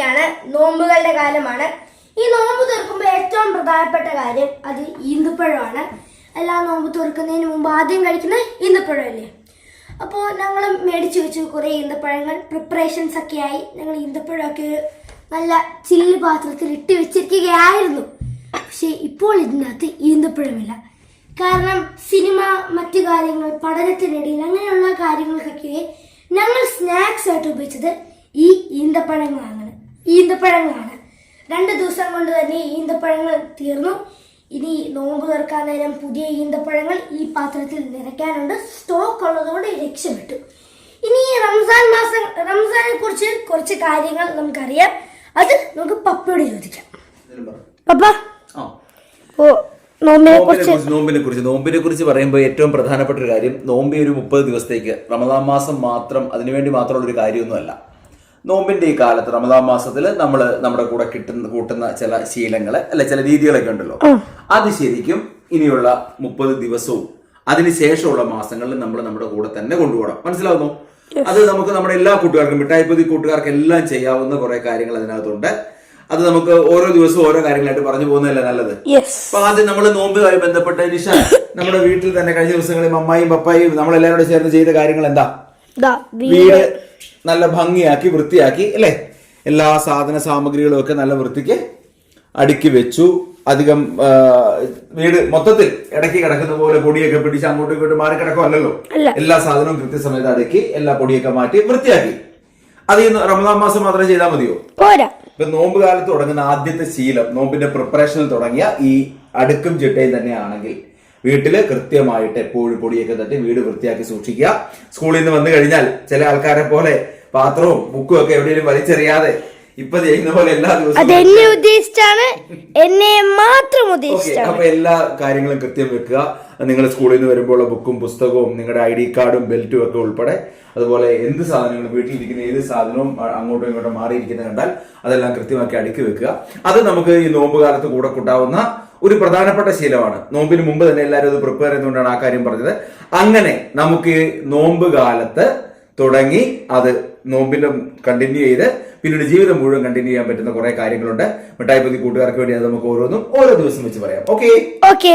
വന്നിരിക്കുകയാണ്. നോമ്പുകളുടെ കാലമാണ്. ഈ നോമ്പ് തുറക്കുമ്പോൾ ഏറ്റവും പ്രധാനപ്പെട്ട കാര്യം അത് ഈന്തപ്പഴമാണ്. എല്ലാ നോമ്പ് തുറക്കുന്നതിന് മുമ്പ് ആദ്യം കഴിക്കുന്ന ഈന്തപ്പഴമല്ലേ. അപ്പോൾ ഞങ്ങൾ മേടിച്ചു വെച്ചു കുറേ ഈന്തപ്പഴങ്ങൾ. പ്രിപ്പറേഷൻസ് ഒക്കെ ആയി ഞങ്ങൾ ഈന്തപ്പഴമൊക്കെ നല്ല ചില്ല് പാത്രത്തിൽ ഇട്ട് വെച്ചിരിക്കുകയായിരുന്നു. പക്ഷെ ഇപ്പോൾ ഇതിനകത്ത് ഈന്തപ്പഴമില്ല. കാരണം സിനിമ, മറ്റു കാര്യങ്ങൾ, പഠനത്തിനിടയിൽ അങ്ങനെയുള്ള കാര്യങ്ങൾക്കൊക്കെ ഞങ്ങൾ സ്നാക്സ് ആയിട്ട് ഉപയോഗിച്ചത് ഈ ഈന്തപ്പഴങ്ങളാണ്. 2 ദിവസം കൊണ്ട് തന്നെ ഈന്തപ്പഴങ്ങൾ തീർന്നു. ഇനി നോമ്പ് തുറക്കാൻ നേരം പുതിയ ഈന്തപ്പഴങ്ങൾ ഈ പാത്രത്തിൽ നിറയ്ക്കാനുണ്ട്. സ്റ്റോക്ക് ഉള്ളതുകൊണ്ട് രക്ഷപ്പെട്ടു. ഇനി റംസാനെ കുറിച്ച് കുറച്ച് കാര്യങ്ങൾ നമുക്കറിയാം. അത് നമുക്ക് പപ്പയോട് ചോദിക്കാം. പപ്പ, നോമ്പിനെ കുറിച്ച് പറയുമ്പോൾ ഏറ്റവും പ്രധാനപ്പെട്ട ഒരു കാര്യം, നോമ്പ് ഒരു 30 ദിവസത്തേക്ക്, റമദാൻ മാസം മാത്രം അതിനുവേണ്ടി മാത്രമുള്ള ഒരു കാര്യമൊന്നുമല്ല. നോമ്പിന്റെ ഈ കാലത്ത് റമദാൻ മാസത്തിൽ നമ്മൾ നമ്മുടെ കൂടെ കൂട്ടുന്ന ചില ശീലങ്ങള് അല്ലെ, ചില രീതികളൊക്കെ ഉണ്ടല്ലോ, അത് ശരിക്കും ഇനിയുള്ള 30 ദിവസവും അതിനുശേഷമുള്ള മാസങ്ങളിൽ നമ്മൾ നമ്മുടെ കൂടെ തന്നെ കൊണ്ടുപോകണം. മനസ്സിലാവുന്നു? അത് നമുക്ക് നമ്മുടെ എല്ലാ കൂട്ടുകാർക്കും, മിഠായിപ്പൊതി കൂട്ടുകാർക്ക് എല്ലാം ചെയ്യാവുന്ന കുറെ കാര്യങ്ങൾ അതിനകത്തുണ്ട്. അത് നമുക്ക് ഓരോ ദിവസവും ഓരോ കാര്യങ്ങളായിട്ട് പറഞ്ഞു പോകുന്നതല്ലേ നല്ലത്. അപ്പൊ ആദ്യം നമ്മൾ നോമ്പുമായി ബന്ധപ്പെട്ട നിഷ, നമ്മുടെ വീട്ടിൽ തന്നെ കഴിഞ്ഞ ദിവസങ്ങളിൽ അമ്മായും പപ്പായും നമ്മളെല്ലാവരും കൂടെ ചേർന്ന് ചെയ്ത കാര്യങ്ങൾ എന്താ? വീട് നല്ല ഭംഗിയാക്കി വൃത്തിയാക്കി അല്ലെ, എല്ലാ സാധന സാമഗ്രികളും ഒക്കെ നല്ല വൃത്തിക്ക് അടുക്കി വെച്ചു. അധികം വീട് മൊത്തത്തിൽ ഇടയ്ക്ക് കിടക്കുന്ന പോലെ പൊടിയൊക്കെ പിടിച്ച് അങ്ങോട്ടും ഇങ്ങോട്ടും മാറി കിടക്കുമല്ലോ. എല്ലാ സാധനവും കൃത്യസമയത്ത് അടുക്കി എല്ലാ പൊടിയൊക്കെ മാറ്റി വൃത്തിയാക്കി. അത് ഈ റമദാൻ മാസം മാത്രം ചെയ്താൽ മതിയോ? ഇപ്പൊ നോമ്പ് കാലത്ത് തുടങ്ങുന്ന ആദ്യത്തെ ശീലം, നോമ്പിന്റെ പ്രിപ്പറേഷനിൽ തുടങ്ങിയ ഈ അടുക്കും ചിട്ടയും തന്നെയാണെങ്കിൽ വീട്ടില് കൃത്യമായിട്ട് എപ്പോഴും പൊടിയൊക്കെ തട്ടി വീട് വൃത്തിയാക്കി സൂക്ഷിക്കുക. സ്കൂളിൽ നിന്ന് വന്നു കഴിഞ്ഞാൽ ചില ആൾക്കാരെ പോലെ പാത്രവും ബുക്കും ഒക്കെ എവിടെയെങ്കിലും വലിച്ചെറിയാതെ ഇപ്പൊ ചെയ്യുന്ന പോലെ എല്ലാ ദിവസവും അപ്പൊ എല്ലാ കാര്യങ്ങളും കൃത്യം വെക്കുക. നിങ്ങൾ സ്കൂളിൽ നിന്ന് വരുമ്പോൾ ബുക്കും പുസ്തകവും നിങ്ങളുടെ ID കാർഡും ബെൽറ്റും ഒക്കെ ഉൾപ്പെടെ, അതുപോലെ എന്ത് സാധനങ്ങളും വീട്ടിലിരിക്കുന്ന ഏത് സാധനവും അങ്ങോട്ടും ഇങ്ങോട്ടും മാറിയിരിക്കുന്നത് കണ്ടാൽ അതെല്ലാം കൃത്യമാക്കി അടുക്കി വെക്കുക. അത് നമുക്ക് ഈ നോമ്പ് കാലത്ത് കൂടെ കൂട്ടാവുന്ന ഒരു പ്രധാനപ്പെട്ട ശീലമാണ്. നോമ്പിന് മുമ്പ് തന്നെ എല്ലാവരും അത് പ്രിപ്പയർ ചെയ്യുന്നതുകൊണ്ടാണ് ആ കാര്യം പറഞ്ഞത്. അങ്ങനെ നമുക്ക് നോമ്പ് കാലത്ത് തുടങ്ങി അത് നോമ്പിന്റെ കണ്ടിന്യൂ ചെയ്ത് പിന്നീട് ജീവിതം മുഴുവൻ കണ്ടിന്യൂ ചെയ്യാൻ പറ്റുന്ന കുറെ കാര്യങ്ങളുണ്ട്. മിഠായിപ്പൊതി കൂട്ടുകാർക്ക് വേണ്ടി അത് നമുക്ക് ഓരോന്നും ഓരോ ദിവസം വെച്ച് പറയാം. ഓക്കെ.